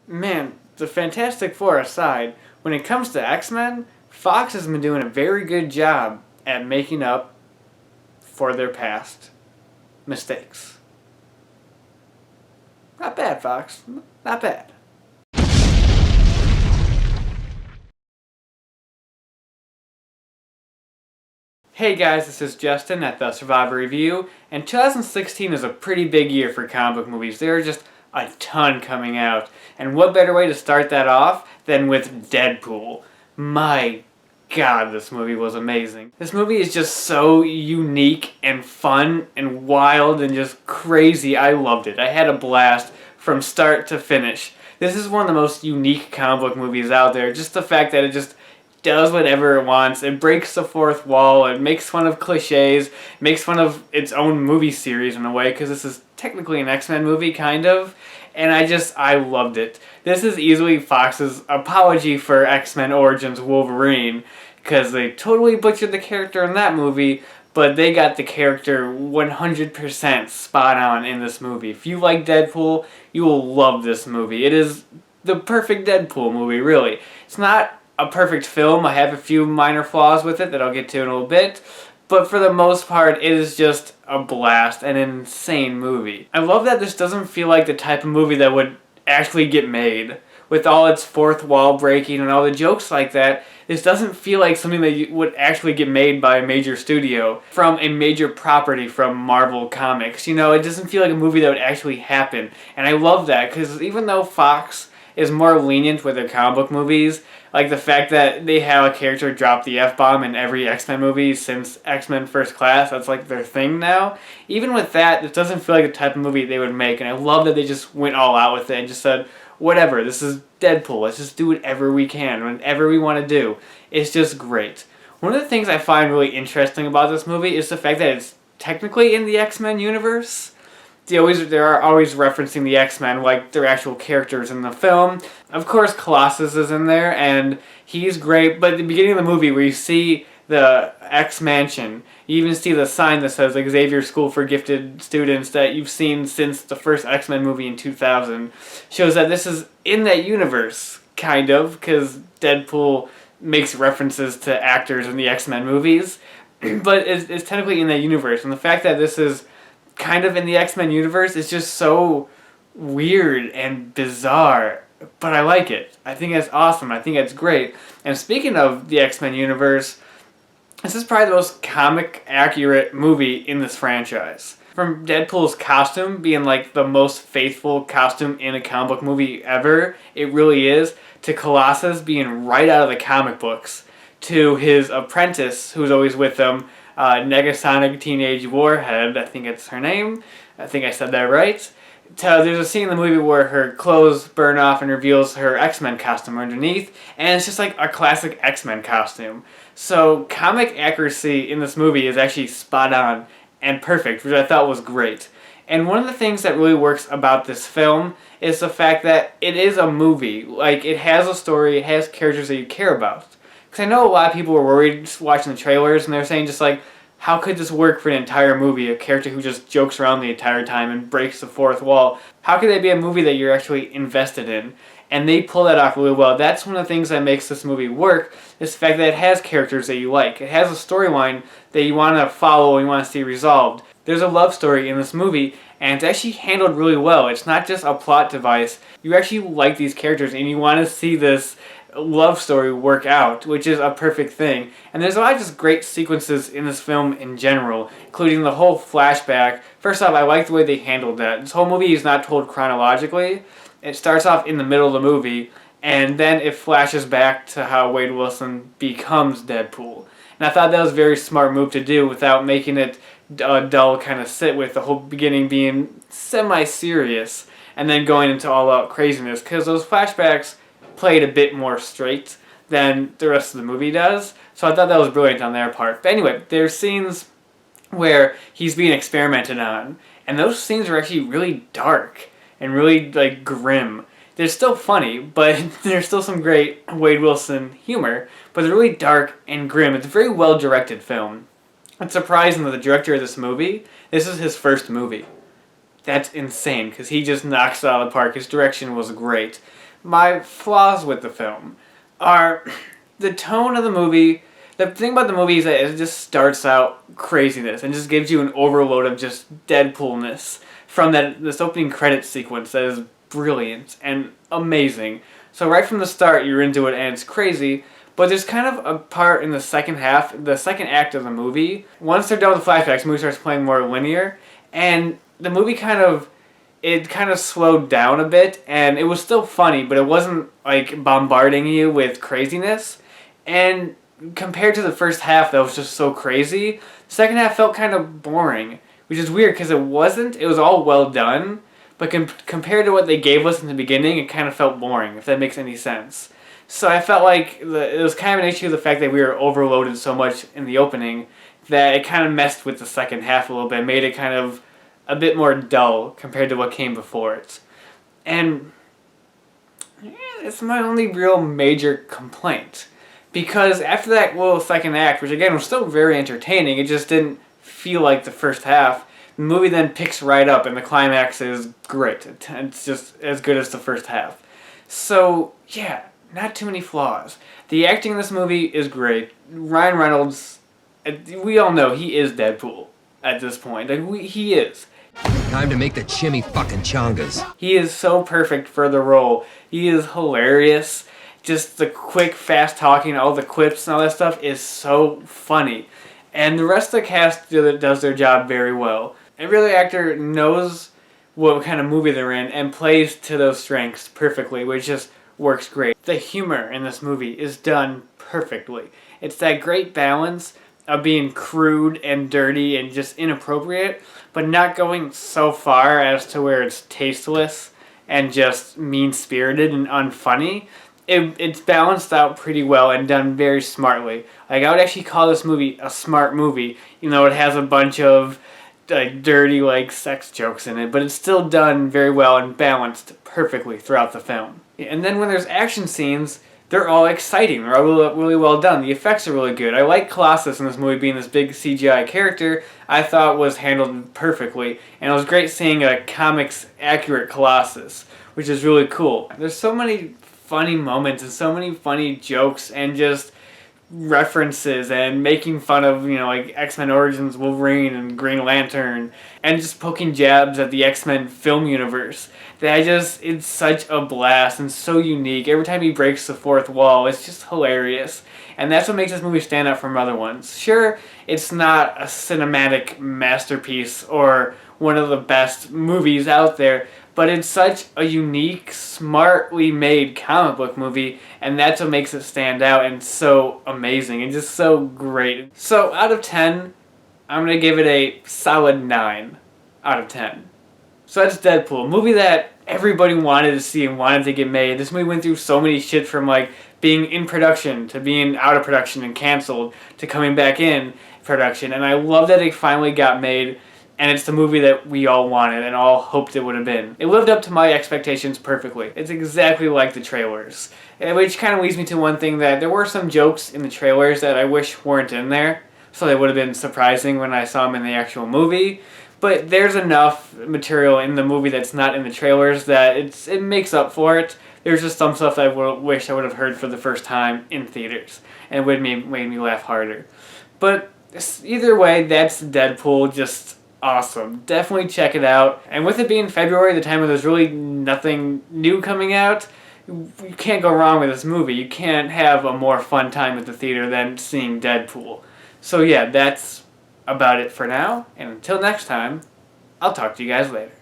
Man, the Fantastic Four aside, when it comes to X-Men, Fox has been doing a very good job at making up for their past mistakes. Not bad, Fox. Not bad. Hey guys, this is Justin at the Survivor Review, and 2016 is a pretty big year for comic book movies. There are just a ton coming out, and what better way to start that off than with Deadpool? My God, this movie was amazing. This movie is just so unique and fun and wild and just crazy. I loved it. I had a blast from start to finish. This is one of the most unique comic book movies out there. Just the fact that it just does whatever it wants. It breaks the fourth wall. It makes fun of cliches. Makes fun of its own movie series in a way, because this is technically an X-Men movie, kind of. And I loved it. This is easily Fox's apology for X-Men Origins Wolverine, because they totally butchered the character in that movie, but they got the character 100% spot on in this movie. If you like Deadpool, you will love this movie. It is the perfect Deadpool movie, really. It's not a perfect film. I have a few minor flaws with it that I'll get to in a little bit, but for the most part, it is just a blast, an insane movie. I love that this doesn't feel like the type of movie that would actually get made. With all its fourth wall breaking and all the jokes like that, this doesn't feel like something that would actually get made by a major studio from a major property from Marvel Comics. You know, it doesn't feel like a movie that would actually happen. And I love that, because even though Fox is more lenient with their comic book movies, like the fact that they have a character drop the F-bomb in every X-Men movie since X-Men First Class, that's like their thing now. Even with that, it doesn't feel like the type of movie they would make, and I love that they just went all out with it and just said, whatever, this is Deadpool, let's just do whatever we can, whatever we want to do. It's just great. One of the things I find really interesting about this movie is the fact that it's technically in the X-Men universe. They are always referencing the X-Men like they're actual characters in the film. Of course, Colossus is in there, and he's great, but at the beginning of the movie where you see the X-Mansion, you even see the sign that says Xavier School for Gifted Students that you've seen since the first X-Men movie in 2000, shows that this is in that universe, kind of, because Deadpool makes references to actors in the X-Men movies, but it's technically in that universe, and the fact that this is kind of in the X-Men universe is just so weird and bizarre, but I like it. I think it's awesome. I think it's great. And speaking of the X-Men universe, this is probably the most comic accurate movie in this franchise. From Deadpool's costume being like the most faithful costume in a comic book movie ever, it really is, to Colossus being right out of the comic books, to his apprentice who's always with him, Negasonic Teenage Warhead, I think it's her name. I think I said that right. There's a scene in the movie where her clothes burn off and reveals her X-Men costume underneath, and it's just like a classic X-Men costume. So comic accuracy in this movie is actually spot on and perfect, which I thought was great. And one of the things that really works about this film is the fact that it is a movie. Like, it has a story, it has characters that you care about. Because I know a lot of people were worried watching the trailers, and they're saying just like, how could this work for an entire movie? A character who just jokes around the entire time and breaks the fourth wall. How could that be a movie that you're actually invested in? And they pull that off really well. That's one of the things that makes this movie work, is the fact that it has characters that you like. It has a storyline that you want to follow and you want to see resolved. There's a love story in this movie, and it's actually handled really well. It's not just a plot device. You actually like these characters, and you want to see this love story work out, which is a perfect thing. And there's a lot of just great sequences in this film in general, including the whole flashback. First off, I like the way they handled that. This whole movie is not told chronologically. It starts off in the middle of the movie, and then it flashes back to how Wade Wilson becomes Deadpool. And I thought that was a very smart move to do without making it a dull kind of sit, with the whole beginning being semi-serious and then going into all-out craziness, because those flashbacks played a bit more straight than the rest of the movie does. So I thought that was brilliant on their part. But anyway, there's scenes where he's being experimented on, and those scenes are actually really dark and really like grim. They're still funny, but there's still some great Wade Wilson humor, but they're really dark and grim. It's a very well directed film. It's surprising that the director of this movie, this is his first movie. That's insane, because he just knocks it out of the park. His direction was great. my flaws with the film are the tone of the movie. The thing about the movie is that it just starts out craziness and just gives you an overload of just Deadpoolness from this opening credits sequence that is brilliant and amazing. So right from the start, you're into it and it's crazy. But there's kind of a part in the second half, the second act of the movie. Once they're done with the flashbacks, the movie starts playing more linear, and the movie kind of slowed down a bit, and it was still funny, but it wasn't like bombarding you with craziness. And compared to the first half that was just so crazy, the second half felt kind of boring, which is weird because it wasn't. It was all well done, but compared to what they gave us in the beginning, it kind of felt boring, if that makes any sense. So I felt like it was kind of an issue of the fact that we were overloaded so much in the opening that it kind of messed with the second half a little bit, made it kind of a bit more dull compared to what came before it. And it's my only real major complaint. Because after that little second act, which again was still very entertaining, it just didn't feel like the first half. The movie then picks right up and the climax is great. It's just as good as the first half. So, yeah, not too many flaws. The acting in this movie is great. Ryan Reynolds, we all know he is Deadpool at this point. He is. Time to make the chimmy fucking chongas. He is so perfect for the role. He is hilarious. Just the quick, fast talking, all the quips and all that stuff is so funny. And the rest of the cast does their job very well. Every other actor knows what kind of movie they're in and plays to those strengths perfectly, which just works great. The humor in this movie is done perfectly. It's that great balance of being crude and dirty and just inappropriate, but not going so far as to where it's tasteless and just mean-spirited and unfunny. It's balanced out pretty well and done very smartly. Like, I would actually call this movie a smart movie. You know, it has a bunch of dirty, sex jokes in it, but it's still done very well and balanced perfectly throughout the film. And then when there's action scenes, they're all exciting. They're all really well done. The effects are really good. I like Colossus in this movie being this big CGI character. I thought was handled perfectly. And it was great seeing a comics-accurate Colossus, which is really cool. There's so many funny moments and so many funny jokes and just references and making fun of, X-Men Origins Wolverine and Green Lantern and just poking jabs at the X-Men film universe. It's such a blast and so unique. Every time he breaks the fourth wall, it's just hilarious. And that's what makes this movie stand out from other ones. Sure, it's not a cinematic masterpiece or one of the best movies out there, but it's such a unique, smartly made comic book movie, and that's what makes it stand out and so amazing and just so great. So out of 10, I'm going to give it a solid 9 out of 10. So that's Deadpool, a movie that everybody wanted to see and wanted to get made. This movie went through so many shit from being in production to being out of production and canceled to coming back in production, and I love that it finally got made. And it's the movie that we all wanted and all hoped it would have been. It lived up to my expectations perfectly. It's exactly like the trailers. Which kind of leads me to one thing, that there were some jokes in the trailers that I wish weren't in there. So they would have been surprising when I saw them in the actual movie. But there's enough material in the movie that's not in the trailers that it makes up for it. There's just some stuff that I wish I would have heard for the first time in theaters. And it would have made me laugh harder. But either way, that's Deadpool. Just awesome. Definitely check it out. And with it being February, the time when there's really nothing new coming out, you can't go wrong with this movie. You can't have a more fun time at the theater than seeing Deadpool. So yeah, that's about it for now. And until next time, I'll talk to you guys later.